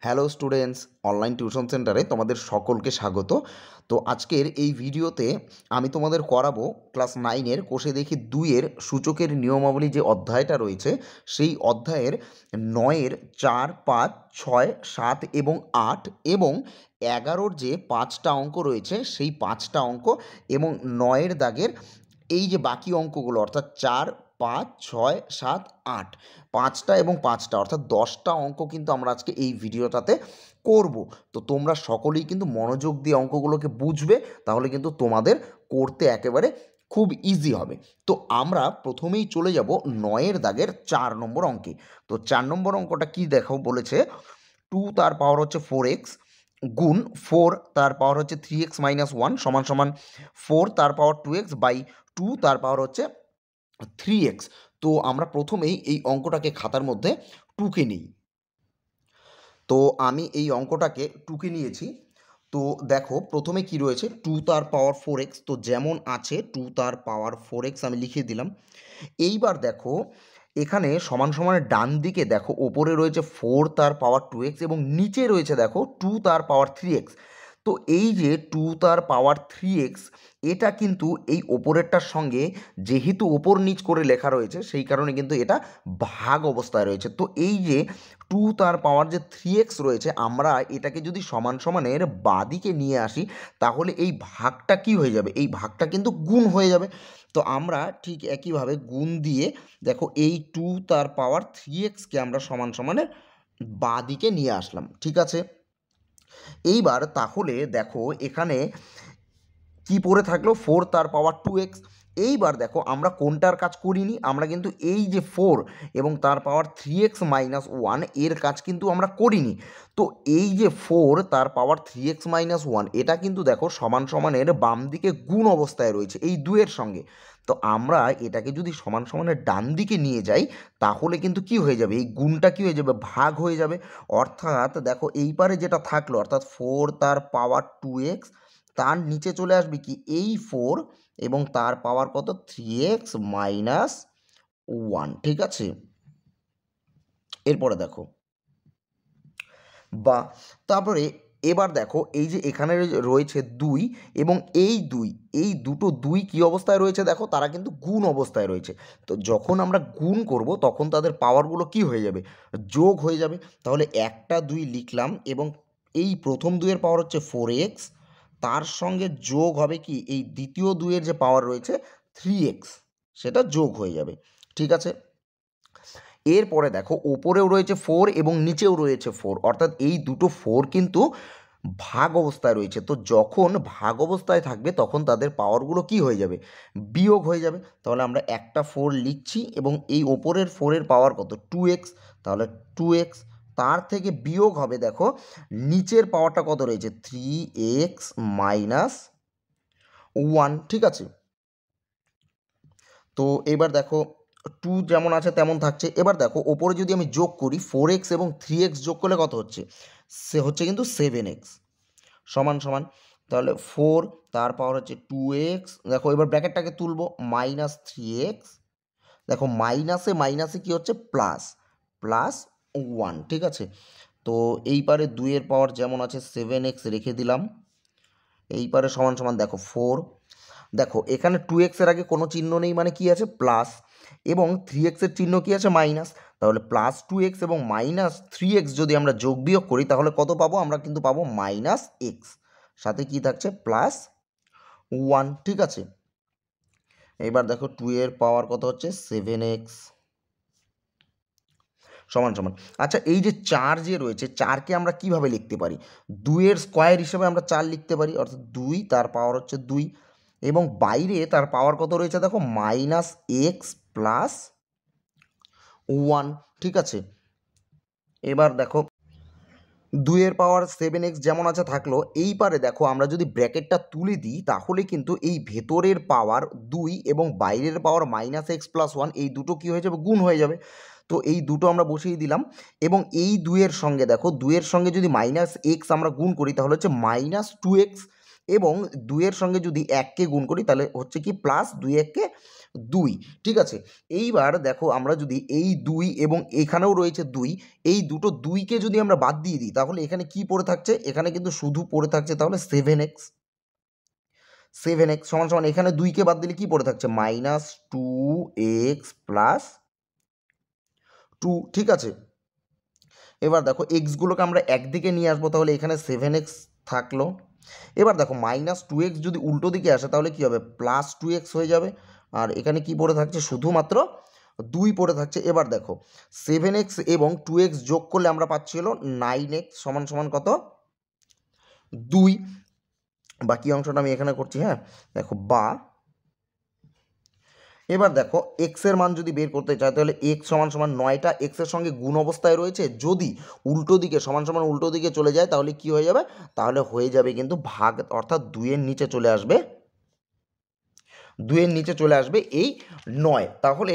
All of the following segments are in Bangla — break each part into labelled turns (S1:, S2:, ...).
S1: হ্যালো স্টুডেন্টস, অনলাইন টিউশন সেন্টারে তোমাদের সকলকে স্বাগত। তো আজকের এই ভিডিওতে আমি তোমাদের করাবো ক্লাস 9-এর কোষে দেখি 2-এর সূচকের নিয়মাবলী যে অধ্যায়টা রয়েছে সেই অধ্যায়ের 9-এর 4, 5, 6, 7 এবং 8 এবং 11-র যে 5টা অঙ্ক রয়েছে সেই 5টা অঙ্ক এবং 9-এর দাগের এই যে বাকি অঙ্কগুলো অর্থাৎ 4, 5, 6, 7, 8 5টা এবং 5টা অর্থাৎ 10টা অঙ্ক কিন্তু আমরা আজকে এই ভিডিওটাতে করব। তো তোমরা সকলেই কিন্তু মনোযোগ দিয়ে অঙ্কগুলোকে বুঝবে, তাহলে কিন্তু তোমাদের করতে একেবারে খুব ইজি হবে। তো আমরা প্রথমেই চলে যাব 9-এর দাগের 4 নম্বর অঙ্কে। তো 4 নম্বর অঙ্কটা কি দেখো বলেছে, 2 তার পাওয়ার হচ্ছে 4x গুণ 4 তার পাওয়ার হচ্ছে 3x মাইনাস 1 সমান সমান 4 তার পাওয়ার 2x বাই 2 তার পাওয়ার হচ্ছে 3x। তো আমরা প্রথমেই এই অঙ্কটাকে খাতার মধ্যে টুকে নিই। তো আমি এই অঙ্কটাকে টুকে নিয়েছি। তো দেখো প্রথমে কি রয়েছে, 2 তার পাওয়ার 4x, তো যেমন আছে 2 তার পাওয়ার 4x আমি লিখে দিলাম। এইবার দেখো এখানে সমান সমানের ডান দিকে দেখো ওপরে রয়েছে 4 তার পাওয়ার 2x এবং নিচে রয়েছে দেখো 2 তার পাওয়ার 3x। তো এই যে 2 তার পাওয়ার 3x এটা কিন্তু এই ওপরেরটার সঙ্গে যেহেতু ওপর নিচ করে লেখা রয়েছে সেই কারণে কিন্তু এটা ভাগ অবস্থায় রয়েছে। তো এই যে 2 তার পাওয়ার যে 3x রয়েছে আমরা এটাকে যদি সমান সমানের বাঁদিকে নিয়ে আসি তাহলে এই ভাগটা কি হয়ে যাবে, এই ভাগটা কিন্তু গুণ হয়ে যাবে। তো আমরা ঠিক একইভাবে গুণ দিয়ে দেখো এই 2 তার পাওয়ার 3xকে আমরা সমান সমানের বাঁদিকে নিয়ে আসলাম, ঠিক আছে। এইবার তাহলে দেখো এখানে কি পড়ে থাকলো, 4 তার পাওয়ার 2x। এইবার দেখো আমরা কোনটার কাজ করিনি, আমরা কিন্তু এই যে 4 এবং তার পাওয়ার 3x মাইনাস 1 এর কাজ কিন্তু আমরা করিনি। তো এই যে 4 তার পাওয়ার 3x মাইনাস 1 এটা কিন্তু দেখো সমান সমানের বাম দিকে গুণ অবস্থায় রয়েছে এই 2-এর সঙ্গে। তো আমরা এটাকে যদি সমান সমানের ডান দিকে নিয়ে যাই তাহলে কিন্তু কি হয়ে যাবে, এই গুণটা কি হয়ে যাবে, ভাগ হয়ে যাবে। অর্থাৎ দেখো এই পারে যেটা থাকলো অর্থাৎ 4 তার পাওয়ার 2x তার নিচে চলে আসবে কি এই 4 এবং তার পাওয়ার কত 3x মাইনাস 1, ঠিক আছে। এরপরে দেখো বা তারপরে এবার দেখো এই যে এখানে রয়েছে 2 এবং এই দুটো 2 কি অবস্থায় রয়েছে দেখো, তারা কিন্তু গুণ অবস্থায় রয়েছে। তো যখন আমরা গুণ করব তখন তাদের পাওয়ারগুলো কি হয়ে যাবে, যোগ হয়ে যাবে। তাহলে একটা 2 লিখলাম এবং এই প্রথম 2-এর পাওয়ার হচ্ছে 4x, তার সঙ্গে যোগ হবে কি এই দ্বিতীয় 2-এর যে পাওয়ার রয়েছে 3x, সেটা যোগ হয়ে যাবে, ঠিক আছে। এরপরে দেখো ওপরেও রয়েছে 4 এবং নিচেও রয়েছে 4 অর্থাৎ এই দুটো 4 কিন্তু ভাগ অবস্থায় রয়েছে। তো যখন ভাগ অবস্থায় থাকবে তখন তাদের পাওয়ারগুলো কি হয়ে যাবে, বিয়োগ হয়ে যাবে। তাহলে আমরা একটা 4 লিখছি এবং এই ওপরের 4-এর পাওয়ার কত 2x, তাহলে 2x তার থেকে বিয়োগ হবে দেখো নিচের পাওয়ারটা কত রয়েছে 3x মাইনাস 1, ঠিক আছে। তো এবার দেখো 2 যেমন আছে তেমন থাকছে। এবার দেখো ওপরে যদি আমি যোগ করি 4x এবং 3x যোগ করলে কত হচ্ছে, সে হচ্ছে কিন্তু 7x সমান সমান, তাহলে 4 তার পাওয়ার হচ্ছে 2x, দেখো এবার ব্র্যাকেটটাকে তুলবো মাইনাস 3x, দেখো মাইনাসে মাইনাসে কি হচ্ছে প্লাস প্লাস 1, ঠিক আছে। তো এই পারে 2-এর পাওয়ার যেমন আছে 7x রেখে দিলাম, এই পারে সমান সমান দেখো 4, দেখো এখানে 2x এর আগে কোনো চিহ্ন নেই মানে কি আছে প্লাস, এবং 3x এর চিহ্ন কি আছে মাইনাস। তাহলে প্লাস 2x এবং মাইনাস 3x যদি আমরা যোগ বিয়োগ করি তাহলে কত পাবো, আমরা কিন্তু পাবো মাইনাস এক্স, সাথে কি থাকছে প্লাস 1, ঠিক আছে। এবার দেখো 2-এর পাওয়ার কত হচ্ছে 7x সমান সমান। আচ্ছা এই যে 4 যে রয়েছে 4কে আমরা কিভাবে লিখতে পারি, 2-এর স্কোয়ার হিসেবে আমরা 4 লিখতে পারি, অর্থাৎ 2 তার পাওয়ার হচ্ছে 2 এবং বাইরে তার পাওয়ার কত রয়েছে দেখো মাইনাস এক্স প্লাস 1, ঠিক আছে। এবার দেখো 2-এর পাওয়ার 7x যেমন আছে থাকলো, এই পারে দেখো আমরা যদি ব্র্যাকেটটা তুলে দিই তাহলে কিন্তু এই ভেতরের পাওয়ার 2 এবং বাইরের পাওয়ার মাইনাস এক্স প্লাস 1 এই দুটো কী হয়ে যাবে, গুণ হয়ে যাবে। তো এই দুটো আমরা বসিয়ে দিলাম এবং এই 2-এর সঙ্গে দেখো 2-এর সঙ্গে যদি মাইনাস এক্স আমরা গুণ করি তাহলে হচ্ছে মাইনাস 2x এবং 2-এর সঙ্গে যদি 1কে গুণ করি তাহলে হচ্ছে কি প্লাস 2 1-কে 2, ঠিক আছে। এইবার দেখো আমরা যদি এই 2 এবং এখানেও রয়েছে 2, এই দুটো 2কে যদি আমরা বাদ দিয়ে দিই তাহলে এখানে কি পড়ে থাকছে? এখানে কিন্তু শুধু পড়ে থাকছে তাহলে 7x। 7x সমান সমান এখানে 2কে বাদ দিলে কি পড়ে থাকছে? -2x প্লাস 2, ঠিক আছে। এবার দেখো এক্সগুলোকে আমরা একদিকে নিয়ে আসবো, তাহলে এখানে 7x থাকলো। এবার দেখো -2x যদি উল্টো দিকে আসে তাহলে কি হবে? +2x হয়ে যাবে। আর এখানে কি পড়ে থাকছে? শুধুমাত্র 2 পড়ে থাকছে। এবার দেখো 7x এবং 2x যোগ করলে আমরা পাচ্ছি হলো 9x সমান সমান কত? 2। বাকি অংশটা আমি এখানে করছি, হ্যাঁ। দেখো এবার দেখো x এর মান যদি বের করতে চাই তাহলে x সমান সমান 9টা x এর সঙ্গে গুণ অবস্থায় রয়েছে, যদি উল্টো দিকে সমান সমান উল্টো দিকে চলে যায় তাহলে কি হয়ে যাবে? তাহলে হয়ে যাবে কিন্তু ভাগ, অর্থাৎ 2 এর নিচে চলে আসবে, 2 এর নিচে চলে আসবে এই 9। তাহলে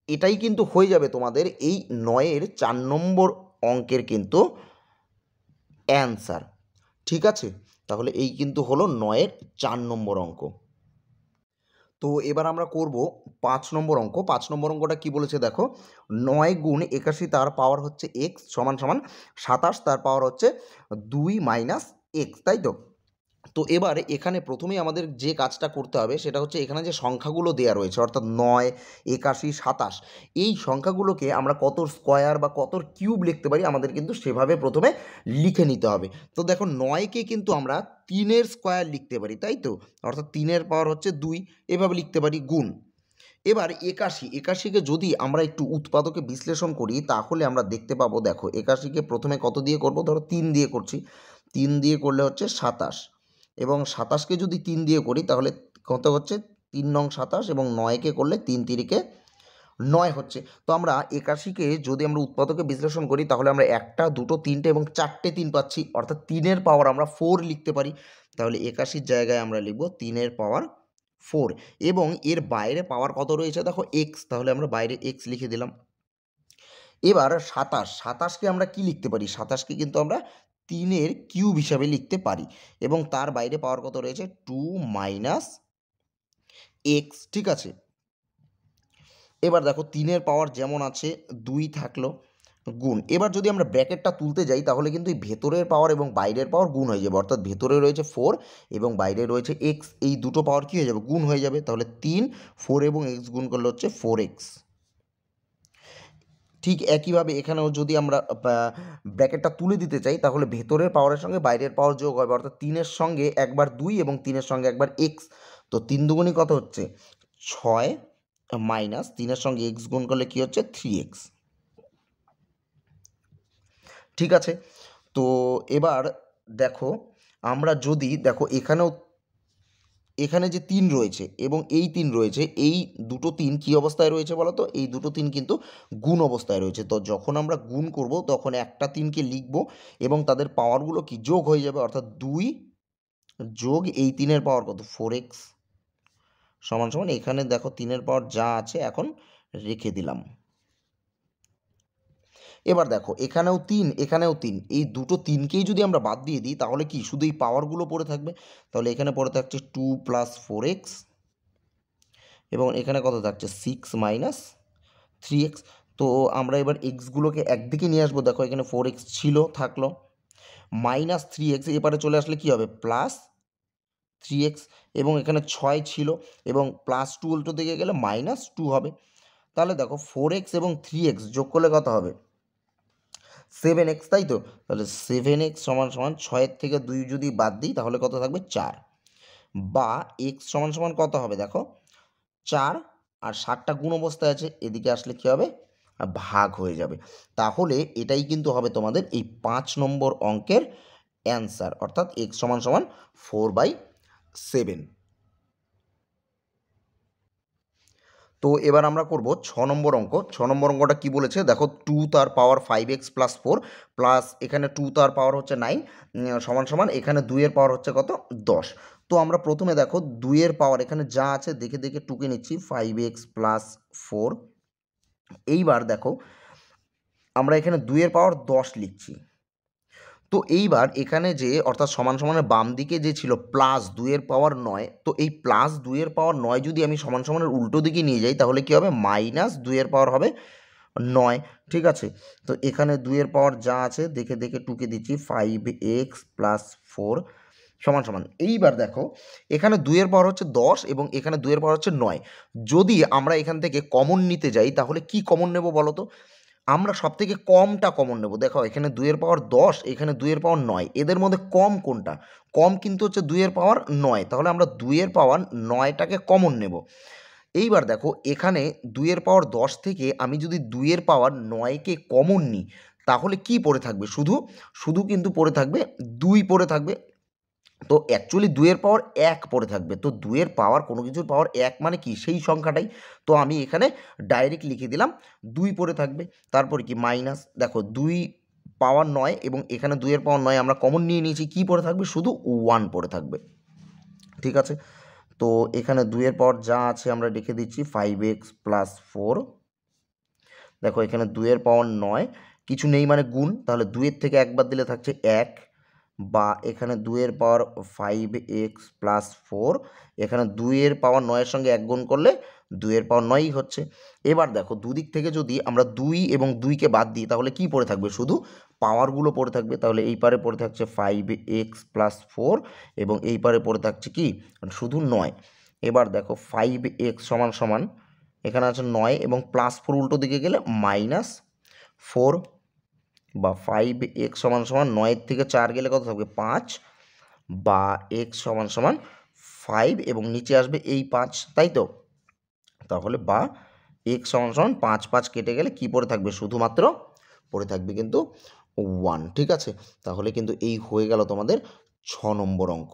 S1: এটাই কিন্তু হয়ে যাবে তোমাদের এই 9-এর 4 নম্বর অঙ্কের কিন্তু অ্যান্সার, ঠিক আছে। তাহলে এই কিন্তু হলো 9-এর 4 নম্বর অঙ্ক। তো এবার আমরা করব 5 নম্বর অঙ্ক। 5 নম্বর অঙ্কটা কি বলেছে দেখো, 9 গুণ 81 তার পাওয়ার হচ্ছে x সমান সমান 27 তার পাওয়ার হচ্ছে 2 মাইনাস x, তাই তো। তো এবার এখানে প্রথমেই আমাদের যে কাজটা করতে হবে সেটা হচ্ছে এখানে যে সংখ্যাগুলো দেওয়া রয়েছে অর্থাৎ 9, 81, 27, এই সংখ্যাগুলোকে আমরা কত স্কোয়ার বা কত কিউব লিখতে পারি আমাদের কিন্তু সেভাবে প্রথমে লিখে নিতে হবে। তো দেখো 9কে কিন্তু আমরা 3-এর স্কোয়ার লিখতে পারি, তাই তো, অর্থাৎ 3-এর পাওয়ার হচ্ছে 2, এভাবে লিখতে পারি গুণ। এবার 81কে যদি আমরা একটু উৎপাদকে বিশ্লেষণ করি তাহলে আমরা দেখতে পাবো, দেখো 81কে প্রথমে কত দিয়ে করব? ধরো 3 দিয়ে করছি, 3 দিয়ে করলে হচ্ছে 27, এবং 27কে যদি 3 দিয়ে করি তাহলে কত হচ্ছে? 3 নং 27, এবং 9কে করলে 3 তিরিকে 9 হচ্ছে। তো আমরা 81কে যদি আমরা উৎপাদকে বিশ্লেষণ করি তাহলে আমরা 1টা 2টো 3টে এবং 4টে 3 পাচ্ছি, অর্থাৎ 3-এর পাওয়ার আমরা 4 লিখতে পারি। তাহলে 81-র জায়গায় আমরা লিখব 3-এর পাওয়ার 4, এবং এর বাইরে পাওয়ার কত রয়েছে দেখো x, তাহলে আমরা বাইরে x লিখে দিলাম। এবার 27কে আমরা কি লিখতে পারি? 27কে কিন্তু আমরা 3-এর কিউব হিসাবে লিখতে পারি, এবং তার বাইরে পাওয়ার কত রয়েছে? 2 মাইনাস x, ঠিক আছে। এবার দেখো 3-এর পাওয়ার যেমন আছে 2 থাকলো গুণ। এবার যদি আমরা ব্র্যাকেটটা তুলতে যাই তাহলে কিন্তু এই ভেতরের পাওয়ার এবং বাইরের পাওয়ার গুণ হয়ে যাবে, অর্থাৎ ভেতরে রয়েছে 4 এবং বাইরে রয়েছে x, এই দুটো পাওয়ার কি হয়ে যাবে? গুণ হয়ে যাবে। তাহলে 3, 4 এবং x গুণ করলে হচ্ছে 4x। ঠিক একইভাবে এখানেও যদি আমরা ব্র্যাকেটটা তুলে দিতে চাই তাহলে ভেতরের পাওয়ারের সঙ্গে বাইরের পাওয়ার যোগ হবে, অর্থাৎ 3-এর সঙ্গে একবার 2 এবং 3-এর সঙ্গে একবার x। তো 3 দুগুণই কত হচ্ছে? 6 মাইনাস 3-এর সঙ্গে x গুণ করলে কি হচ্ছে? 3x, ঠিক আছে। তো এবার দেখো আমরা যদি দেখো এখানে যে 3 রয়েছে এবং এই 3 রয়েছে, এই দুটো 3 কী অবস্থায় রয়েছে বলো তো? এই দুটো 3 কিন্তু গুণ অবস্থায় রয়েছে। তো যখন আমরা গুণ করব তখন একটা 3কে লিখব এবং তাদের পাওয়ারগুলো কি যোগ হয়ে যাবে, অর্থাৎ 2 যোগ এই 3-এর পাওয়ার কত? 4x সমান সমান এখানে দেখো 3-এর পাওয়ার যা আছে এখন রেখে দিলাম। এবার দেখো এখানেও 3 এখানেও 3, এই দুটো 3কেই যদি আমরা বাদ দিয়ে দিই তাহলে কি শুধু এই পাওয়ারগুলো পড়ে থাকবে? তাহলে এখানে পড়ে থাকছে 2 প্লাস 4x, এবং এখানে কত থাকছে? 6 মাইনাস 3x। তো আমরা এবার এক্সগুলোকে একদিকে নিয়ে আসবো, দেখো এখানে 4x ছিল থাকলো, মাইনাস 3x এপারে চলে আসলে কি হবে? প্লাস 3x, এবং এখানে 6 ছিল এবং প্লাস 2 উল্টো দিকে গেলে -2 হবে। তাহলে দেখো 4x এবং 3x যোগ করলে কত হবে? 7x, তাই তো। তাহলে 7x সমান সমান 6-এর থেকে 2 যদি বাদ দিই তাহলে কত থাকবে? 4, বা x সমান সমান কত হবে দেখো? 4, আর 7টা গুণ অবস্থায় আছে, এদিকে আসলে কী হবে? ভাগ হয়ে যাবে। তাহলে এটাই কিন্তু হবে তোমাদের এই 5 নম্বর অঙ্কের অ্যান্সার, অর্থাৎ x সমান সমান 4/7। তো এবার আমরা করব 6 নম্বর অঙ্ক। 6 নম্বর অঙ্কটা কী বলেছে দেখো, 2 তার পাওয়ার 5x প্লাস 4 প্লাস এখানে 2 তার পাওয়ার হচ্ছে 9 সমান সমান এখানে 2 এর পাওয়ার হচ্ছে কত? 10। তো আমরা প্রথমে দেখো 2 এর পাওয়ার এখানে যা আছে দেখে দেখে টুকে নিচ্ছি, 5x প্লাস 4। এইবার দেখো আমরা এখানে 2 এর পাওয়ার 10 লিখছি। তো এইবার এখানে যে অর্থাৎ সমান সমানের বাম দিকে যে ছিল +2^9, তো এই +2^9 যদি আমি সমান সমানের উল্টো দিকে নিয়ে যাই তাহলে কি হবে, -2 হবে 9। ঠিক আছে, তো এখানে 2 যা আছে দেখে দেখে টুকে দিচ্ছি, 5x + 4 সমান সমান। এইবার দেখো এখানে 2 হচ্ছে 10 এবং এখানে 2 হচ্ছে 9। যদি আমরা এখান থেকে কমন নিতে যাই তাহলে কি কমন নেব বলো তো? আমরা সবথেকে কমটা কমন নেব। দেখো এখানে 2^10, এখানে 2^9, এদের মধ্যে কম কোনটা? কম কিন্তু হচ্ছে 2^9, তাহলে আমরা 2^9টাকে কমন নেব। এইবার দেখো এখানে 2^10 থেকে আমি যদি 2^9কে কমন নিই তাহলে কি পড়ে থাকবে? শুধু শুধু কিন্তু পড়ে থাকবে 2 পড়ে থাকবে। তো অ্যাকচুয়ালি 2^1 পড়ে থাকবে। তো 2-এর পাওয়ার, কোনো কিছুর পাওয়ার 1 মানে কি? সেই সংখ্যাটাই। তো আমি এখানে ডাইরেক্ট লিখে দিলাম 2 পড়ে থাকবে। তারপরে কি মাইনাস, দেখো 2^9 এবং এখানে 2^9 আমরা কমন নিয়ে নিয়েছি, কি পড়ে থাকবে? শুধু 1 পড়ে থাকবে। ঠিক আছে, তো এখানে 2-এর পাওয়ার যা আছে আমরা লিখে দিচ্ছি 5x + 4। দেখো এখানে 2-এর পাওয়ার 9, কিছু নেই মানে গুণ, তাহলে 2-এর থেকে 1 বাদ দিলে থাকছে 1, বা এখানে 2-এর পাওয়ার 5x + 4, এখানে 2-এর পাওয়ার 9-এর সঙ্গে 1 গুণ করলে 2-এর পাওয়ার 9ই হচ্ছে। এবার দেখো দুদিক থেকে যদি আমরা 2 এবং 2কে বাদ দিই তাহলে কি পড়ে থাকবে? শুধু পাওয়ারগুলো পড়ে থাকবে। তাহলে এই পারে পড়ে থাকছে 5x + 4 এবং এই পারে পড়ে থাকছে কি? শুধু 9। এবার দেখো 5x সমান সমান এখানে আছে 9 এবং +4 উল্টো দিকে গেলে -4, বা 5x সমান সমান 9-এর থেকে 4 গেলে কত থাকবে? 5, বা x সমান সমান 5 এবং নিচে আসবে এই 5, তাই তো? তাহলে বা x সমান সমান 5 5 কেটে গেলে কি পড়ে থাকবে? শুধুমাত্র পড়ে থাকবে কিন্তু 1। ঠিক আছে, তাহলে কিন্তু এই হয়ে গেল তোমাদের 6 নম্বর অঙ্ক।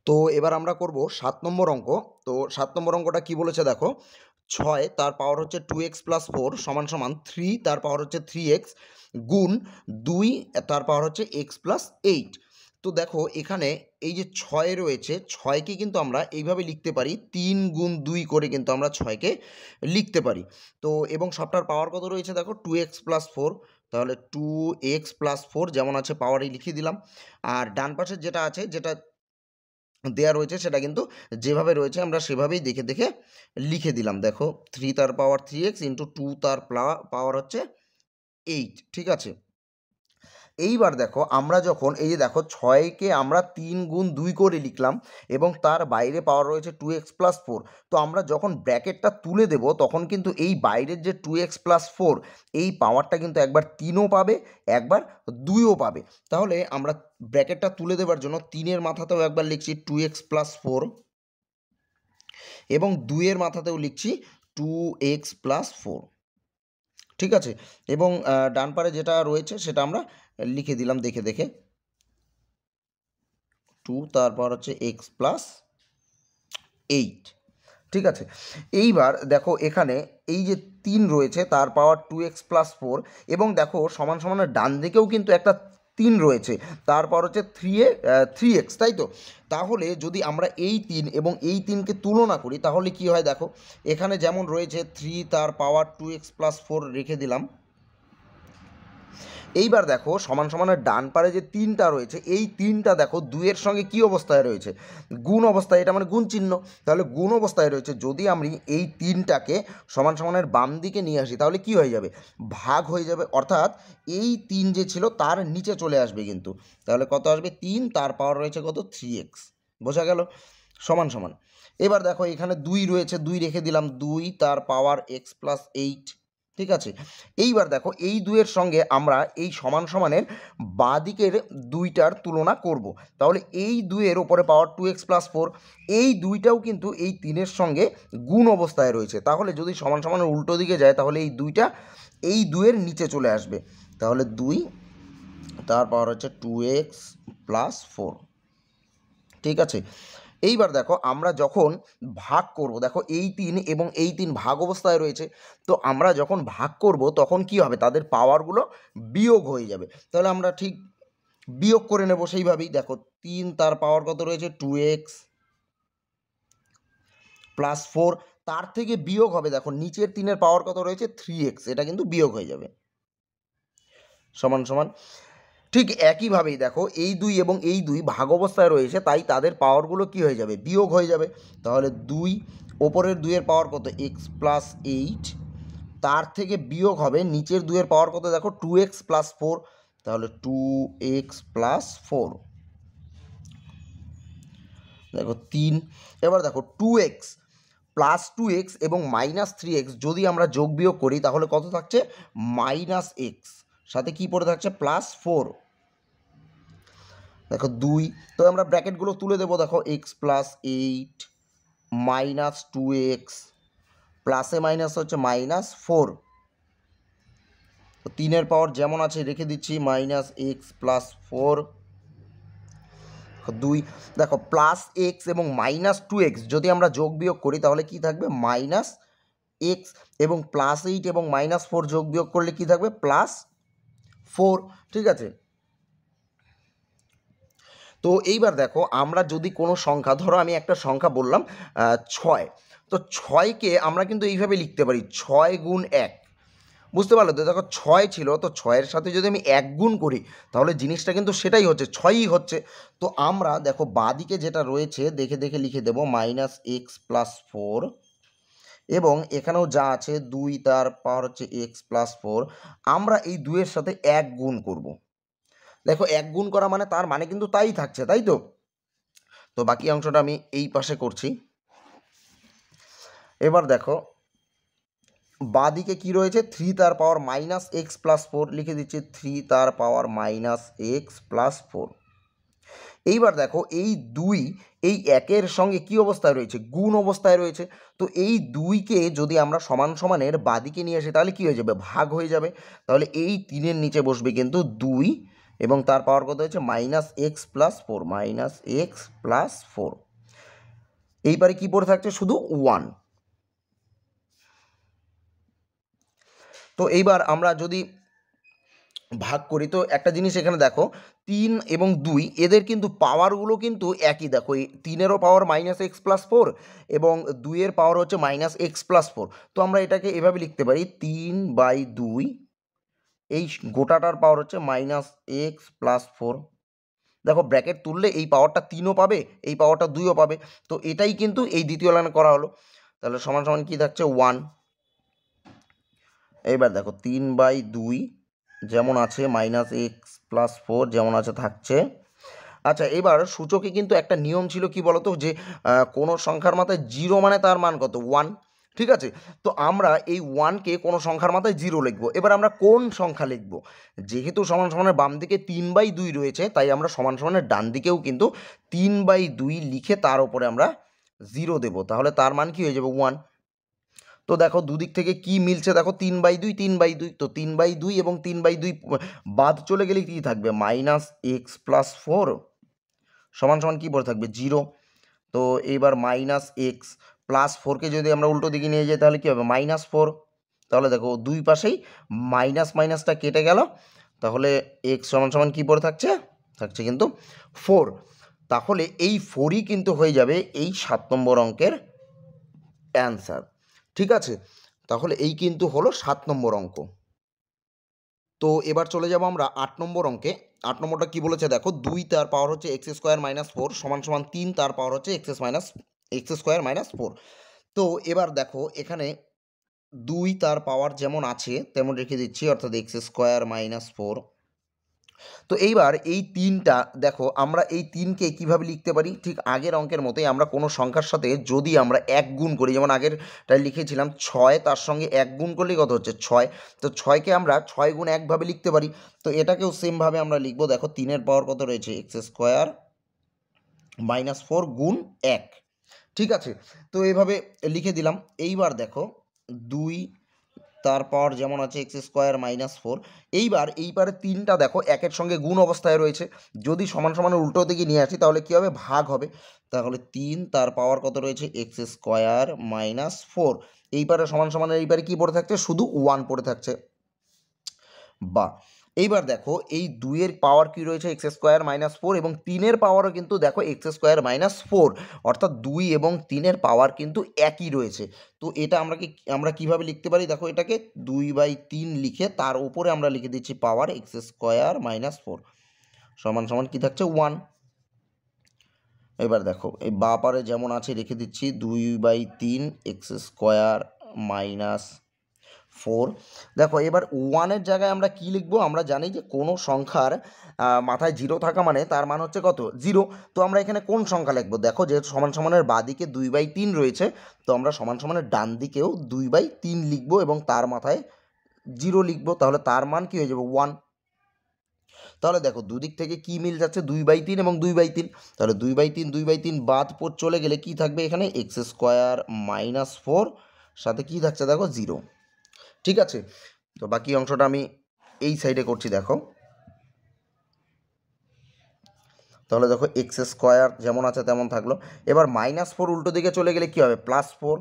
S1: তো এবার আমরা করব 7 নম্বর অঙ্ক। তো 7 নম্বর অঙ্কটা কি বলেছে দেখো, 6 তার পাওয়ার হচ্ছে 2x + 4 সমান সমান 3 তার পাওয়ার হচ্ছে 3x গুণ 2 তার পাওয়ার হচ্ছে x + 8। তো দেখো এখানে এই যে 6 রয়েছে, 6কে কিন্তু আমরা এইভাবে লিখতে পারি, 3 গুণ 2 করে কিন্তু আমরা 6কে লিখতে পারি। তো এবং সবটার পাওয়ার কত রয়েছে দেখো, 2x + 4, তাহলে 2x + 4 যেমন আছে পাওয়ারই লিখিয়ে দিলাম। আর ডান পাশের যেটা আছে, যেটা দেয়া রয়েছে সেটা কিন্তু যেভাবে রয়েছে আমরা সেভাবেই দেখে দেখে লিখে দিলাম। দেখো 3 তার পাওয়ার 3x ইন্টু 2 তার পাওয়ার হচ্ছে 8। ঠিক আছে, এইবার দেখো আমরা যখন এই যে দেখো 6কে আমরা 3 গুণ 2 করে লিখলাম এবং তার বাইরে পাওয়ার রয়েছে 2x + 4। তো আমরা যখন ব্র্যাকেটটা তুলে দেব তখন কিন্তু এই বাইরের যে 2x + 4 এই পাওয়ারটা কিন্তু একবার 3ও পাবে, একবার 2ও পাবে। তাহলে আমরা ব্র্যাকেটটা তুলে দেওয়ার জন্য 3-এর মাথাতেও একবার লিখছি 2x + 4 এবং 2-এর মাথাতেও লিখছি 2x + 4। ঠিক আছে, এবং ডান পারে যেটা রয়েছে সেটা আমরা লিখে দিলাম দেখে দেখে, 2 তারপর হচ্ছে x + 8। ঠিক আছে, এইবার দেখো এখানে এই যে 3 রয়েছে তার পাওয়ার 2x + 4 এবং দেখো সমান সমানের ডান দিকেও কিন্তু একটা 3 রয়েছে তার পাওয়ার হচ্ছে 3x, তাই তো? তাহলে যদি আমরা এই 3 এবং এই 3কে তুলনা করি তাহলে কি হয় দেখো, এখানে যেমন রয়েছে 3 তার পাওয়ার 2x + 4 রেখে দিলাম। এইবার দেখো সমান সমানের ডান পারে যে 3টা রয়েছে এই 3টা দেখো 2-এর সঙ্গে কি অবস্থায় রয়েছে? গুণ অবস্থায়, এটা মানে গুণ চিহ্ন, তাহলে গুণ অবস্থায় রয়েছে। যদি আমি এই 3টাকে সমান সমানের বাম দিকে নিয়ে আসি তাহলে কি হয়ে যাবে? ভাগ হয়ে যাবে, অর্থাৎ এই 3 যে ছিল তার নিচে চলে আসবে কিন্তু। তাহলে কত আসবে? 3 তার পাওয়ার রয়েছে কত? 3x। বোঝা গেল? সমান সমান। এবার দেখো এখানে 2 রয়েছে, 2 রেখে দিলাম, 2 তার পাওয়ার x + 8। ঠিক আছে, এইবার দেখো এই 2-এর সঙ্গে আমরা এই সমান সমানের বাঁ দিকের 2টার তুলনা করব। তাহলে এই 2-এর ওপরে পাওয়ার 2x + 4, এই 2টাও কিন্তু এই 3-এর সঙ্গে গুণ অবস্থায় রয়েছে। তাহলে যদি সমান সমানের উল্টো দিকে যায় তাহলে এই 2টা এই 2-এর নিচে চলে আসবে। তাহলে 2 তার পাওয়ার হচ্ছে 2x + 4। ঠিক আছে, এইবার দেখো আমরা যখন ভাগ করব, দেখো এই 3 এবং এই 3 ভাগ অবস্থায় রয়েছে। তো আমরা যখন ভাগ করব তখন কি হবে? তাদের পাওয়ারগুলো বিয়োগ হয়ে যাবে। তাহলে আমরা ঠিক বিয়োগ করে নেব সেইভাবেই। দেখো 3 তার পাওয়ার কত রয়েছে? 2x + 4, তার থেকে বিয়োগ হবে দেখো নিচের 3-এর পাওয়ার কত রয়েছে? 3x, এটা কিন্তু বিয়োগ হয়ে যাবে। সমান সমান ঠিক একইভাবেই দেখো এই 2 এবং এই 2 ভাগ অবস্থায় রয়েছে, তাই তাদের পাওয়ারগুলো কি হয়ে যাবে, বিয়োগ হয়ে যাবে। তাহলে 2 ওপরের 2 এর পাওয়ার কত, x+8, তার থেকে বিয়োগ হবে নিচের 2 এর পাওয়ার কত, দেখো 2x+4, তাহলে 2x+4, দেখো 3। এবার দেখো 2x প্লাস 2x এবং -3x যদি আমরা যোগ বিয়োগ করি তাহলে কত থাকছে, -x, সাথে কি পড়ে থাকছে, +4, দেখো 2। তো আমরা ব্র্যাকেটগুলো তুলে দেবো, দেখো x+8 -2x প্লাসে মাইনাস হচ্ছে -4, তো 3-এর পাওয়ার যেমন আছে রেখে দিচ্ছি, -x+4, 2। দেখো +x এবং -2x যদি আমরা যোগ বিয়োগ করি তাহলে কি থাকবে, -x, এবং +8 এবং -4 যোগ বিয়োগ করলে কি থাকবে, +4, ঠিক আছে। তো এইবার দেখো আমরা যদি কোনো সংখ্যা, ধরো আমি একটা সংখ্যা বললাম 6, তো 6কে আমরা কিন্তু এইভাবে লিখতে পারি 6 গুণ 1, বুঝতে পারলো তো। দেখো 6 ছিল, তো 6-এর সাথে যদি আমি 1 গুণ করি তাহলে জিনিসটা কিন্তু সেটাই হচ্ছে, 6ই হচ্ছে। তো আমরা দেখো বাঁদিকে যেটা রয়েছে দেখে দেখে লিখে দেবো -x+4, এবং এখানেও যা আছে 2 তার পাওয়ার হচ্ছে x+4, আমরা এই 2-এর সাথে 1 গুণ করব। দেখো 1 গুণ করা মানে তার মানে কিন্তু তাই থাকছে, তাই তো। তো বাকি অংশটা আমি এই পাশে করছি। এবার দেখো বাঁদিকে কি রয়েছে, 3 তার পাওয়ার -x+4 লিখে দিচ্ছি, 3 তার পাওয়ার -x+4। এইবার দেখো এই 2 এই 1-এর সঙ্গে কি অবস্থায় রয়েছে, গুণ অবস্থায় রয়েছে। তো এই 2কে যদি আমরা সমান সমানের বাঁদিকে নিয়ে আসি তাহলে কি হয়ে যাবে, ভাগ হয়ে যাবে। তাহলে এই 3-এর নিচে বসবে কিন্তু 2 এবং তার পাওয়ার কত হচ্ছে -x+4, -x+4। এইবারে কি পড়ে থাকছে, শুধু 1। তো এইবার আমরা যদি ভাগ করি তো একটা জিনিস এখানে দেখো 3 এবং 2 এদের কিন্তু পাওয়ারগুলো কিন্তু একই। দেখো এই 3-এরও পাওয়ার -x+4 এবং 2-এর পাওয়ার হচ্ছে -x+4। তো আমরা এটাকে এভাবে লিখতে পারি 3/2, এই গোটাটার পাওয়ার হচ্ছে -x+4। দেখো ব্র্যাকেট তুললে এই পাওয়ারটা 3ও পাবে, এই পাওয়ারটা 2ও পাবে। তো এটাই কিন্তু এই দ্বিতীয় লাইনে করা হলো। তাহলে সমান সমান কি থাকছে, 1। এইবার দেখো 3/2 যেমন আছে, -x+4 যেমন আছে থাকছে। আচ্ছা এবার সূচকে কিন্তু একটা নিয়ম ছিল, কি বলতো, যে কোনো সংখ্যার মাথায় 0 মানে তার মান কত, 1, ঠিক আছে। তো আমরা এই 1কে কোনো সংখ্যার মাথায় 0 লিখবো। এবার আমরা কোন সংখ্যা লিখবো, যেহেতু সমান সমানের বাম দিকে 3/2 রয়েছে, তাই আমরা সমান সমানের ডান দিকেও কিন্তু 3/2 লিখে তার উপরে আমরা 0 দেবো, তাহলে তার মান কি হয়ে যাবে, 1। তো দেখো দুদিক থেকে কি মিলছে, দেখো 3/2, 3/2, তো 3/2 এবং 3/2 বাদ চলে গেলে কি থাকবে, -x+4 সমান সমান কি পড়ে থাকবে, 0। তো এইবার -x+4কে যদি আমরা উল্টো দিকে নিয়ে যাই তাহলে কি হবে, -4। তাহলে দেখো দুই পাশেই মাইনাস মাইনাসটা কেটে গেল, তাহলে x সমান সমান কি পড়ে থাকছে, থাকছে কিন্তু 4। তাহলে এই 4ই কিন্তু হয়ে যাবে এই 7 নম্বর অঙ্কের অ্যান্সার, ঠিক আছে। তাহলে এই কিন্তু হলো 7 নম্বর অঙ্ক। তো এবার চলে যাব আমরা 8 নম্বর অঙ্কে। 8 নম্বরটা কি বলেছে দেখো, 2 তার পাওয়ার হচ্ছে x² - 4 সমান সমান 3 তার পাওয়ার হচ্ছে x² - 4। তো এবার দেখো এখানে 2 তার পাওয়ার যেমন আছে তেমন রেখে দিচ্ছি, অর্থাৎ x² - 4। তো এইবার এই 3টা দেখো আমরা এই 3কে কিভাবে লিখতে পারি, ঠিক আগের অঙ্কের মতোই আমরা কোনো সংখ্যার সাথে যদি আমরা 1 গুণ করি, যেমন আগেরটায় লিখেছিলাম 6, তার সঙ্গে 1 গুণ করলেই কত হচ্ছে, 6। তো 6কে আমরা 6 গুণ 1 ভাবে লিখতে পারি। তো এটাকেও সেমভাবে আমরা লিখবো, দেখো 3-এর পাওয়ার কত রয়েছে, x² - 4 গুণ 1, ঠিক আছে। তো এইভাবে লিখে দিলাম। এইবার দেখো 2 তার পাওয়ার যেমন আছে x² - 4। এইবার এইবারে 3টা দেখো একের সঙ্গে গুণ অবস্থায় রয়েছে, যদি সমান সমানের উল্টো দিকে নিয়ে আসি তাহলে কী হবে, ভাগ হবে। তাহলে 3 তার পাওয়ার কত রয়েছে, x² - 4। এইবারে সমান সমানের এইবারে কী পড়ে থাকছে, শুধু 1 পড়ে থাকছে। বা এইবার দেখো এই 2-এর পাওয়ার কি রয়েছে, x² - 4, এবং 3-এর পাওয়ারও কিন্তু দেখো x² - 4, অর্থাৎ 2 এবং 3-এর পাওয়ার কিন্তু একই রয়েছে। তো এটা আমরা কিভাবে লিখতে পারি, দেখো এটাকে 2/3 লিখে তার উপরে আমরা লিখে দিচ্ছি পাওয়ার x² - 4। সমান সমান কী থাকছে 1। এবার দেখো এই বা পারে যেমন আছে রেখে দিচ্ছি 2/3 এক্স স্কোয়ার মাইনাস 4। দেখো এবার 1-এর জায়গায় আমরা কি লিখবো, আমরা জানি যে কোনো সংখ্যার মাথায় 0 থাকা মানে তার মান হচ্ছে কত 0। তো আমরা এখানে কোন সংখ্যা লিখবো, দেখো যে সমান সমানের বাদিকে 2/3 রয়েছে, তো আমরা সমান সমানের ডান দিকেও 2/3 লিখবো এবং তার মাথায় 0 লিখবো, তাহলে তার মান কি হয়ে যাবে 1। তাহলে দেখো দুদিক থেকে কি মিল যাচ্ছে 2/3 এবং 2/3, তাহলে 2/3 বাদ চলে গেলে কি থাকবে এখানে এক্স স্কোয়ার মাইনাস 4, সাথে কি থাকছে দেখো 0। ঠিক আছে, তো বাকি অংশটা আমি এই সাইডে করছি দেখো। তাহলে দেখো এক্স স্কোয়ার যেমন আছে তেমন থাকলো। এবার -4 উল্টো দিকে চলে গেলে কি হবে +4।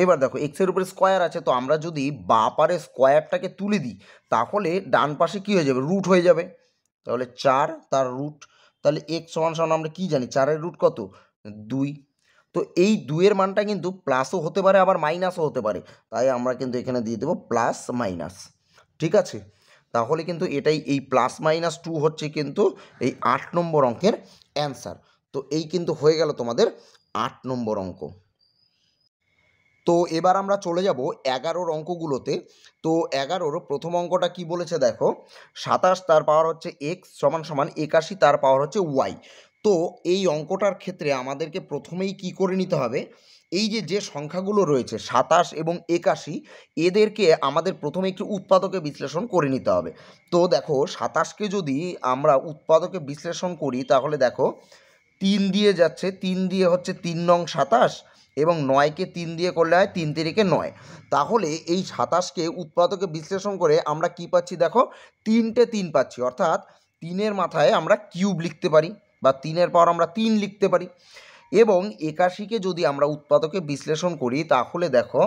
S1: এবার দেখো এক্সের উপরে স্কোয়ার আছে, তো আমরা যদি বা পারে স্কোয়ারটাকে তুলে দিই তাহলে ডান পাশে কি হয়ে যাবে রুট হয়ে যাবে, তাহলে 4 তার রুট, তাহলে এক্স সমান সমান আমরা কি জানি 4-এর রুট কত 2। তো এই 2-এর মানটা কিন্তু প্লাসও হতে পারে আবার মাইনাসও হতে পারে, তাই আমরা কিন্তু এখানে দিয়ে দেবো প্লাস মাইনাস। ঠিক আছে, তাহলে কিন্তু এটাই এই +-2 হচ্ছে কিন্তু এই 8 নম্বর অঙ্কের অ্যান্সার। তো এই কিন্তু হয়ে গেল তোমাদের 8 নম্বর অঙ্ক। তো এবার আমরা চলে যাব 11-র অঙ্কগুলোতে। তো 11-র প্রথম অঙ্কটা কি বলেছে দেখো, 27 তার পাওয়ার হচ্ছে এক্স সমান সমান 81 তার পাওয়ার হচ্ছে ওয়াই। তো এই অঙ্কটার ক্ষেত্রে আমাদেরকে প্রথমেই কি করে নিতে হবে, এই যে সংখ্যাগুলো রয়েছে 27 এবং 81 এদেরকে আমাদের প্রথমে একটু উৎপাদকে বিশ্লেষণ করে নিতে হবে। তো দেখো 27কে যদি আমরা উৎপাদকে বিশ্লেষণ করি তাহলে দেখো 3 দিয়ে যাচ্ছে, 3 দিয়ে হচ্ছে 3 নং 27 এবং 9কে 3 দিয়ে করলে হয় 3 তিরিকে 9। তাহলে এই 27কে উৎপাদকে বিশ্লেষণ করে আমরা কি পাচ্ছি দেখো 3টে 3 পাচ্ছি, অর্থাৎ 3-এর মাথায় আমরা কিউব লিখতে পারি বা 3-এর পাওয়ার আমরা 3 লিখতে পারি। এবং 81কে যদি আমরা উৎপাদকে বিশ্লেষণ করি তাহলে দেখো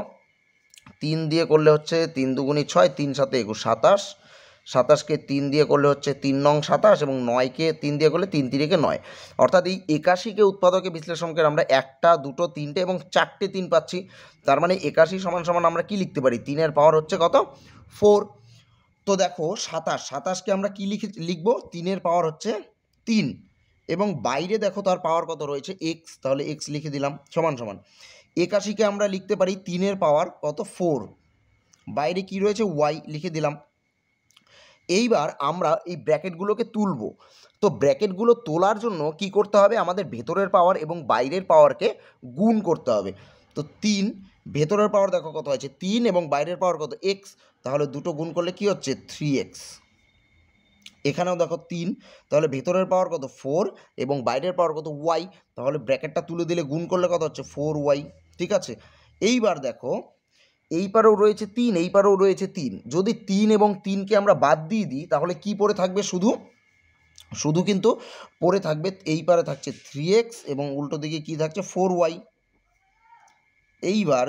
S1: 3 দিয়ে করলে হচ্ছে 3 দুগুণি 6, 3 7 21, 27, 27কে 3 দিয়ে করলে হচ্ছে 3 নং 27 এবং 9কে 3 দিয়ে করলে 3 তিরিকে 9, অর্থাৎ এই 81কে উৎপাদকে বিশ্লেষণ করে আমরা 1টা 2টো 3টে এবং 4টে 3 পাচ্ছি। তার মানে 81 সমান সমান আমরা কি লিখতে পারি 3-এর পাওয়ার হচ্ছে কত 4। তো দেখো 27কে আমরা কি লিখবো 3-এর পাওয়ার হচ্ছে 3 এবং বাইরে দেখো তার পাওয়ার কত রয়েছে এক্স, তাহলে এক্স লিখে দিলাম সমান সমান 81কে আমরা লিখতে পারি 3-এর পাওয়ার কত 4, বাইরে কি রয়েছে ওয়াই লিখে দিলাম। এইবার আমরা এই ব্র্যাকেটগুলোকে তুলব। তো ব্র্যাকেটগুলো তোলার জন্য কি করতে হবে, আমাদের ভেতরের পাওয়ার এবং বাইরের পাওয়ারকে গুণ করতে হবে। তো 3 ভেতরের পাওয়ার দেখো কত আছে 3 এবং বাইরের পাওয়ার কত এক্স, তাহলে দুটো গুণ করলে কি হচ্ছে 3x। এখানেও দেখো 3, তাহলে ভেতরের পাওয়ার কত 4 এবং বাইরের পাওয়ার কত ওয়াই, তাহলে ব্র্যাকেটটা তুলে দিলে গুণ করলে কত হচ্ছে 4y। ঠিক আছে, এইবার দেখো এই পারেও রয়েছে 3, এই পারেও রয়েছে 3, যদি 3 এবং 3কে আমরা বাদ দিয়ে দিই তাহলে কি পড়ে থাকবে শুধু কিন্তু পড়ে থাকবে এই পারে থাকছে 3x এবং উল্টো দিকে কি থাকছে 4y। এইবার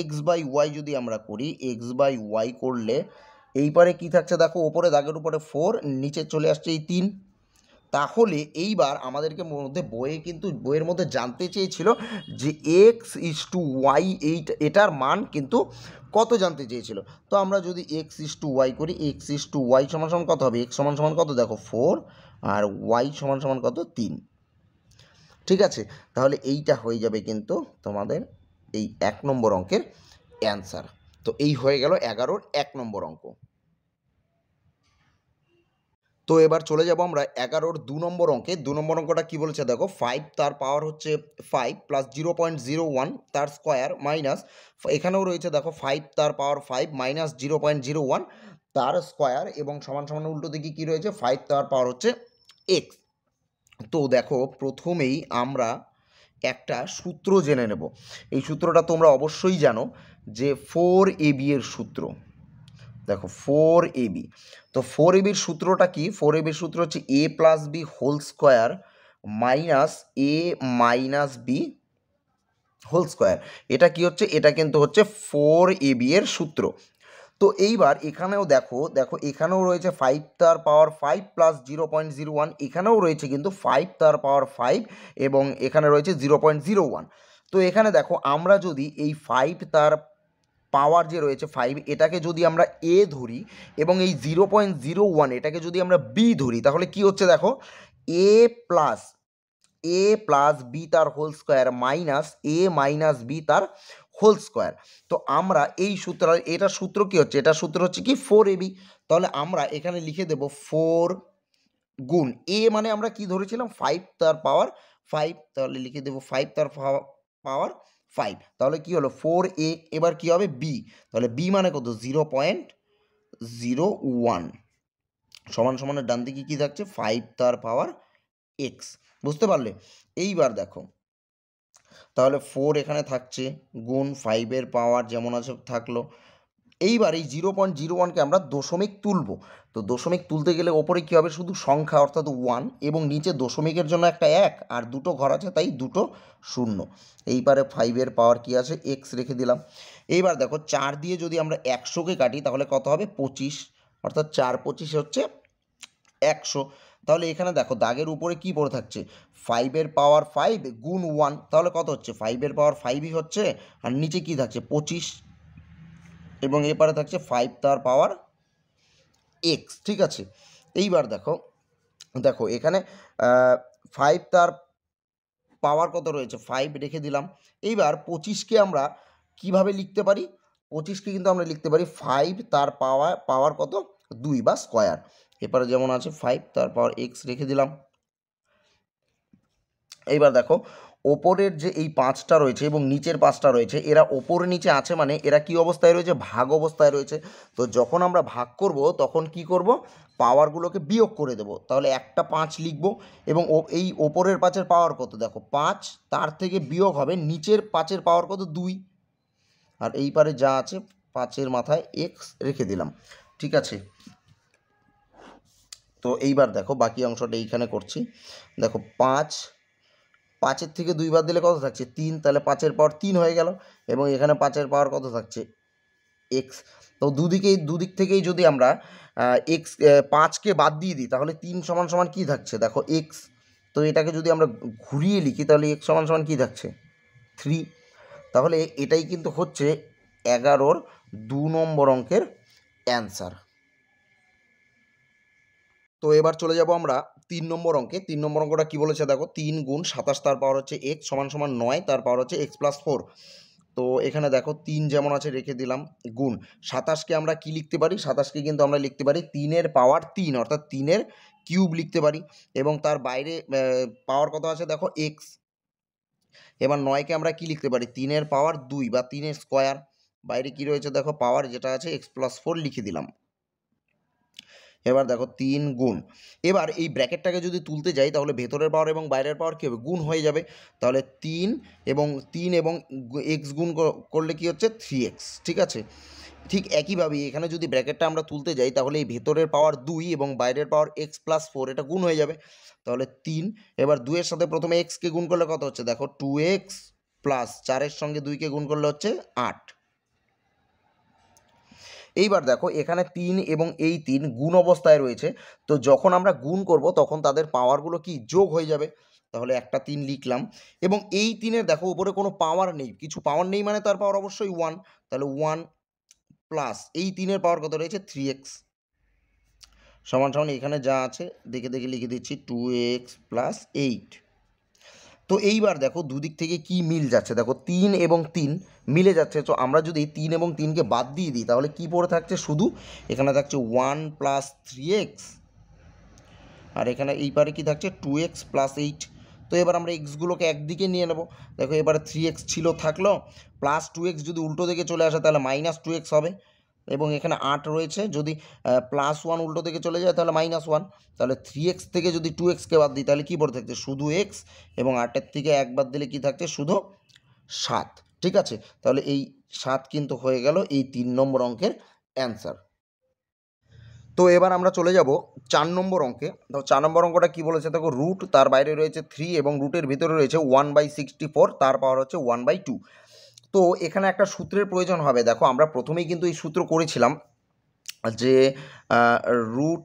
S1: x/y যদি আমরা করি x/y করলে এই পারে কি থাকছে দেখো ওপরে দাগের উপরে 4, নিচে চলে আসছে এই 3। তাহলে এইবার আমাদেরকে মধ্যে বইয়ের মধ্যে জানতে চেয়েছিল যে x/y এটার মান কিন্তু কত জানতে চেয়েছিল। তো আমরা যদি x/y করি x/y সমান সমান কত হবে, x সমান সমান কত দেখো 4 আর y সমান সমান কত 3। ঠিক আছে, তাহলে এইটা হয়ে যাবে কিন্তু তোমাদের এই 1 নম্বর অঙ্কের অ্যান্সার। তো এই হয়ে গেল 11-র 1 নম্বর অঙ্ক। তো এবার চলে যাব আমরা 11-র 2 নম্বর অঙ্কে। 2 নম্বর অঙ্কটা কী বলেছে দেখো, 5 তার পাওয়ার হচ্ছে 5 প্লাস 0.01 তার স্কোয়ার মাইনাস, এখানেও রয়েছে দেখো 5 তার পাওয়ার 5 মাইনাস 0.01 তার স্কোয়ার এবং সমান সমান উল্টো দিকে কী রয়েছে 5 তার পাওয়ার হচ্ছে এক্স। তো দেখো প্রথমেই আমরা একটা সূত্র জেনে নেব। এই সূত্রটা তোমরা অবশ্যই জানো যে 4ab এর সূত্র। দেখো 4ab, তো 4ab-র সূত্রটা কি, 4ab-র সূত্র হচ্ছে a plus b whole square minus a minus b whole square. এটা কি হচ্ছে, এটা কিন্তু হচ্ছে 4ab এর সূত্র। তো এইবার এখানেও দেখো এখানেও রয়েছে 5 তার পাওয়ার 5 প্লাস 0.01, এখানেও রয়েছে কিন্তু 5 তার পাওয়ার 5 এবং এখানে রয়েছে 0.01। তো এখানে দেখো আমরা যদি এই 5 তার পাওয়ার যে রয়েছে 5 এটাকে যদি আমরা এ ধরি এবং এই 0.01 এটাকে যদি আমরা বি ধরি, তাহলে কি হচ্ছে দেখো, এ প্লাস বি তার হোল স্কোয়ার মাইনাস এ মাইনাস বি তার হোল স্কোয়ার। তো আমরা এই সূত্র, এটা সূত্র কি হচ্ছে, এটা সূত্র হচ্ছে কি 4ab। তাহলে আমরা এখানে লিখে দেব 4 গুণ এ মানে আমরা কি ধরেছিলাম 5 তার পাওয়ার 5, তাহলে লিখে দেব 5 তার পাওয়ার 5। তাহলে কি হলো 4a। এবার কি হবে বি, তাহলে বি মানে কত 0.01 সমান সমানের ডান দিকে কি থাকছে 5 তার পাওয়ার এক্স। বুঝতে পারলে? এইবার দেখো, তাহলে 4 এখানে থাকছে গুণ 5-এর পাওয়ার যেমন আছে থাকলো। এইবার এই 0.01কে আমরা দশমিক তুলব। তো দশমিক তুলতে গেলে ওপরে কী হবে, শুধু সংখ্যা অর্থাৎ 1 এবং নিচে দশমিকের জন্য একটা 1 আর দুটো ঘর আছে তাই দুটো 0। এইবারে 5-এর পাওয়ার কি আছে এক্স রেখে দিলাম। এইবার দেখো 4 দিয়ে যদি আমরা 100কে কাটি তাহলে কত হবে 25, অর্থাৎ 4 25 হচ্ছে 100। তাহলে এখানে দেখো দাগের উপরে কি পড়ে থাকছে 5-এর পাওয়ার 5 গুণ 1, তাহলে কত হচ্ছে 5-এর পাওয়ার 5ই হচ্ছে, আর নিচে কি থাকছে 25 এবং এপারে থাকছে 5 তার পাওয়ার এক্স। ঠিক আছে, এইবার দেখো দেখো এখানে 5 তার পাওয়ার কত রয়েছে 5 রেখে দিলাম। এইবার 25কে আমরা কিভাবে লিখতে পারি, 25কে কিন্তু আমরা লিখতে পারি 5 তার পাওয়ার কত 2 বা স্কোয়ার। এপারে যেমন আছে 5 তার পাওয়ার এক্স রেখে দিলাম। এইবার দেখো ওপরের যে এই 5টা রয়েছে এবং নিচের 5টা রয়েছে, এরা ওপর নিচে আছে মানে এরা কি অবস্থায় রয়েছে, ভাগ অবস্থায় রয়েছে। তো যখন আমরা ভাগ করব তখন কি করব, পাওয়ারগুলোকে বিয়োগ করে দেব। তাহলে একটা 5 লিখব এবং এই ওপরের 5-এর পাওয়ার কত দেখো 5, তার থেকে বিয়োগ হবে নিচের 5-এর পাওয়ার কত 2, আর এই পারে যা আছে 5-এর মাথায় এক্স রেখে দিলাম। ঠিক আছে, তো এইবার দেখো বাকি অংশটা এইখানে করছি। দেখো 5-এর থেকে 2 বাদ দিলে কত থাকছে 3, তাহলে 5-এর পাওয়ার 3 হয়ে গেল এবং এখানে 5-এর পাওয়ার কত থাকছে এক্স। তো দুদিক থেকেই যদি আমরা এক্স 5কে বাদ দিয়ে দিই তাহলে 3 সমান সমান কী থাকছে দেখো এক্স। তো এটাকে যদি আমরা ঘুরিয়ে লিখি তাহলে এক্স সমান সমান কী থাকছে 3। তাহলে এটাই কিন্তু হচ্ছে 11-র 2 নম্বর অঙ্কের অ্যান্সার। তো এবার চলে যাব আমরা 3 নম্বর অঙ্কে। 3 নম্বর অঙ্কটা কী বলেছে দেখো, 3 গুণ 27 তার পাওয়ার হচ্ছে এক্স সমান সমান 9 তার পাওয়ার হচ্ছে এক্স প্লাস 4। তো এখানে দেখো 3 যেমন আছে রেখে দিলাম, গুণ 27কে আমরা কি লিখতে পারি, 27কে কিন্তু আমরা লিখতে পারি 3-এর পাওয়ার 3 অর্থাৎ 3-এর কিউব লিখতে পারি এবং তার বাইরে পাওয়ার কত আছে দেখো এক্স। এবার 9কে আমরা কি লিখতে পারি 3-এর পাওয়ার 2 বা 3-এর স্কোয়ার, বাইরে কি রয়েছে দেখো পাওয়ার যেটা আছে এক্স প্লাস 4 লিখে দিলাম। এবার দেখো 3 গুণ, এবার এই ব্র্যাকেটটাকে যদি তুলতে যাই তাহলে ভেতরের পাওয়ার এবং বাইরের পাওয়ার কী হবে গুণ হয়ে যাবে। তাহলে 3 এবং এক্স গুণ করলে কি হচ্ছে 3x। ঠিক আছে, ঠিক একইভাবেই এখানে যদি ব্র্যাকেটটা আমরা তুলতে যাই তাহলে এই ভেতরের পাওয়ার 2 এবং বাইরের পাওয়ার এক্স প্লাস 4 এটা গুণ হয়ে যাবে। তাহলে 3, এবার 2-এর সাথে প্রথমে এক্সকে গুণ করলে কত হচ্ছে দেখো 2x প্লাস 4-এর সঙ্গে 2কে গুণ করলে হচ্ছে 8। এইবার দেখো এখানে 3 এবং এই 3 গুণ অবস্থায় রয়েছে, তো যখন আমরা গুণ করব তখন তাদের পাওয়ারগুলো কি যোগ হয়ে যাবে। তাহলে একটা 3 লিখলাম এবং এই 3-এর দেখো উপরে কোনো পাওয়ার নেই, কিছু পাওয়ার নেই মানে তার পাওয়ার অবশ্যই 1, তাহলে 1 প্লাস এই 3-এর পাওয়ার কত রয়েছে 3x সমান সমান এখানে যা আছে দেখে দেখে লিখে দিচ্ছি 2x প্লাস 8। তো এইবার দেখো দুদিক থেকে কি মিল যাচ্ছে দেখো 3 এবং 3 মিলে যাচ্ছে। তো আমরা যদি 3 এবং 3কে বাদ দিয়ে দিই তাহলে কি পড়ে থাকছে শুধু এখানে থাকছে 1 প্লাস 3x আর এখানে এই পারে কি থাকছে 2x প্লাস 8। তো এবার আমরা এক্সগুলোকে একদিকে নিয়ে নেব। দেখো এবারে 3x ছিল থাকলো, প্লাস 2x যদি উল্টো দিকে চলে আসে তাহলে মাইনাস 2x হবে এবং এখানে 8 রয়েছে, যদি প্লাস 1 উল্টো দিকে চলে যায় তাহলে মাইনাস 1। তাহলে 3x থেকে যদি 2xকে বাদ দিই তাহলে কী পড়ে থাকছে শুধু x এবং 8-এর থেকে 1 বাদ দিলে কী থাকছে শুধু 7। ঠিক আছে, তাহলে এই 7 কিন্তু হয়ে গেল এই 3 নম্বর অঙ্কের অ্যান্সার। তো এবার আমরা চলে যাব 4 নম্বর অঙ্কে। তো 4 নম্বর অঙ্কটা কী বলেছে দেখো, রুট তার বাইরে রয়েছে 3 এবং রুটের ভিতরে রয়েছে 1/64 তার পাওয়ার হচ্ছে 1/2। তো এখানে একটা সূত্রের প্রয়োজন হবে। দেখো আমরা প্রথমেই কিন্তু এই সূত্র করেছিলাম যে রুট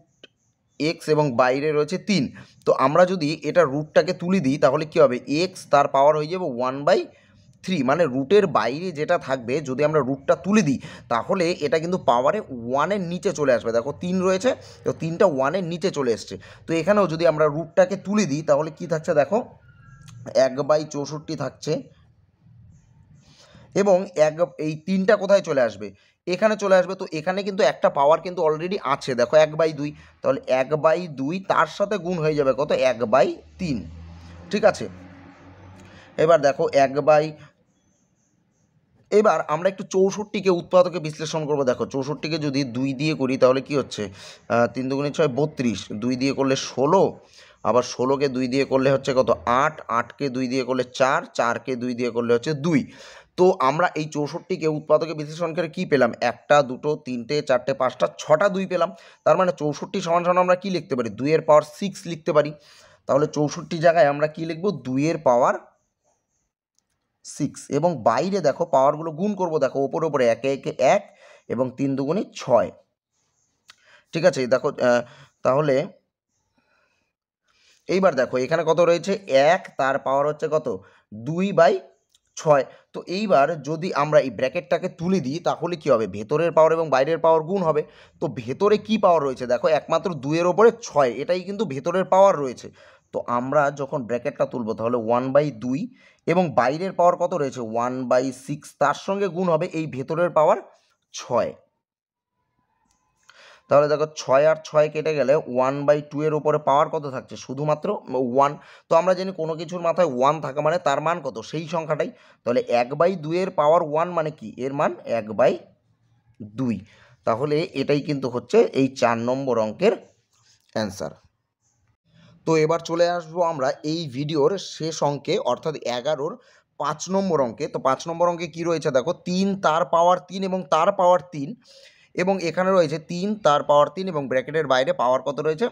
S1: এক্স এবং বাইরে রয়েছে 3। তো আমরা যদি এটা রুটটাকে তুলে দিই তাহলে কী হবে এক্স তার পাওয়ার হয়ে যাবে 1/3 3 মানে রুটের বাইরে যেটা থাকবে যদি আমরা রুটটা তুলে দিই তাহলে এটা কিন্তু পাওয়ারে 1-এর নিচে চলে আসবে। দেখো 3 রয়েছে, তো 3টা 1-এর নিচে চলে এসছে। তো এখানেও যদি আমরা রুটটাকে তুলে দিই তাহলে কি থাকছে দেখো 1/64 থাকছে, এবং এই 3টা কোথায় চলে আসবে, এখানে চলে আসবে। তো এখানে কিন্তু একটা পাওয়ার কিন্তু অলরেডি আছে, দেখো 1/2, তাহলে 1/2 তার সাথে গুণ হয়ে যাবে কত 1/3। ঠিক আছে, এবার দেখো এবার আমরা একটু 64কে উৎপাদকে বিশ্লেষণ করব। দেখো 64কে যদি 2 দিয়ে করি তাহলে কি হচ্ছে, 3 দুগুণে 6 32, 2 দিয়ে করলে 16, আবার 16কে 2 দিয়ে করলে হচ্ছে কত 8, 8কে 2 দিয়ে করলে 4, 4কে 2 দিয়ে করলে হচ্ছে 2। তো আমরা এই 64কে উৎপাদকে বিশ্লেষণ করে কী পেলাম, 1টা 2টো 3টে 4টে 5টা 6টা 2 পেলাম। তার মানে 64 সমান আমরা কী লিখতে পারি, 2 এর পাওয়ার 6 লিখতে পারি। তাহলে 64 জায়গায় আমরা কী লিখব, 2 এর পাওয়ার 6। এবং বাইরে দেখো পাওয়ারগুলো গুণ করব, দেখো ওপরে 1 1 1 এবং 3 দুগুণে 6। ঠিক আছে, দেখো তাহলে এইবার দেখো এখানে কত রয়েছে 1, তার পাওয়ার হচ্ছে কত 2/6। তো এইবার যদি আমরা এই ব্র্যাকেটটাকে তুলে দিই তাহলে কি হবে, ভেতরের পাওয়ার এবং বাইরের পাওয়ার গুণ হবে। তো ভেতরে কি পাওয়ার রয়েছে দেখো একমাত্র 2-এর ওপরে 6, এটাই কিন্তু ভেতরের পাওয়ার রয়েছে। তো আমরা যখন ব্র্যাকেটটা তুলব তাহলে 1/2 এবং বাইরের পাওয়ার কত রয়েছে 1/6, তার সঙ্গে গুণ হবে এই ভেতরের পাওয়ার 6। তাহলে দেখো 6 আর 6 কেটে গেলে 1/2 এর উপরে পাওয়ার কত থাকছে, শুধুমাত্র 1। তো আমরা জানি কোনো কিছুর মাথায় 1 থাকা মানে তার মান কত, সেই সংখ্যাটাই। তাহলে 1/2 এর পাওয়ার 1 মানে কি, এর মান 1/2। তাহলে এটাই কিন্তু হচ্ছে এই 4 নম্বর অঙ্কের অ্যান্সার। তো এবার চলে আসবো আমরা এই ভিডিওর শেষ অঙ্কে, অর্থাৎ 11-র 5 নম্বর অঙ্কে। তো 5 নম্বর অঙ্কে কী রয়েছে দেখো, 3 তার পাওয়ার 3 এবং তার পাওয়ার 3, এবং এখানে রয়েছে 3 তার পাওয়ার 3 এবং ব্র্যাকেটের বাইরে পাওয়ার কত রয়েছে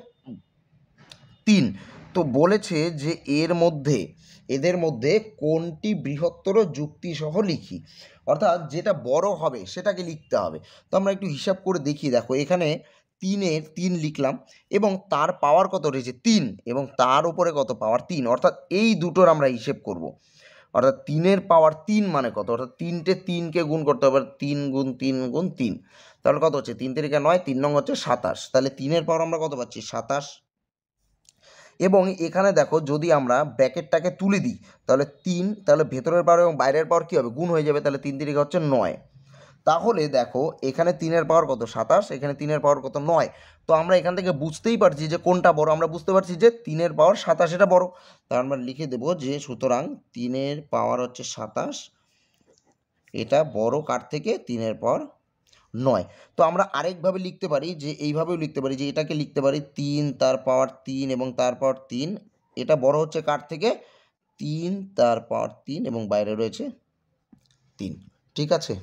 S1: 3। তো বলেছে যে এদের মধ্যে কোনটি বৃহত্তর যুক্তিসহ লিখি, অর্থাৎ যেটা বড় হবে সেটাকে লিখতে হবে। তো আমরা একটু হিসাব করে দেখি, দেখো এখানে 3-এর 3 লিখলাম এবং তার পাওয়ার কত রয়েছে 3 এবং তার উপরে কত পাওয়ার 3, অর্থাৎ এই দুটোর আমরা হিসেব করব। অর্থাৎ 3-এর পাওয়ার 3 মানে কত, অর্থাৎ 3টে 3কে গুণ করতে হবে, 3 গুণ 3 গুণ 3, তাহলে কত হচ্ছে 3 3 9, 3 নং হচ্ছে 27। তাহলে 3-এর পাওয়ার আমরা কত পাচ্ছি 27। এবং এখানে দেখো যদি আমরা ব্র্যাকেটটাকে তুলে দিই তাহলে 3, তাহলে ভেতরের পাওয়ার এবং বাইরের পাওয়ার কী হবে, গুণ হয়ে যাবে। তাহলে 3 3 হচ্ছে 9। তাহলে দেখো এখানে 3-এর পাওয়ার কত 27, এখানে 3-এর পাওয়ার কত 9। তো আমরা এখান থেকে বুঝতেই পারছি যে কোনটা বড়, আমরা বুঝতে পারছি যে 3-এর পাওয়ার 27 এটা বড়। তার আমরা লিখে দেবো যে সুতরাং 3-এর পাওয়ার হচ্ছে 27, এটা বড় কার থেকে 3-এর পাওয়ার 9। তো আমরা আরেকভাবে লিখতে পারি, যে এইভাবেও লিখতে পারি, যে এটাকে লিখতে পারি 3 তার পাওয়ার 3 এবং তার পাওয়ার 3, এটা বড় হচ্ছে কার থেকে 3 তার পাওয়ার 3 এবং বাইরে রয়েছে 3। ঠিক আছে।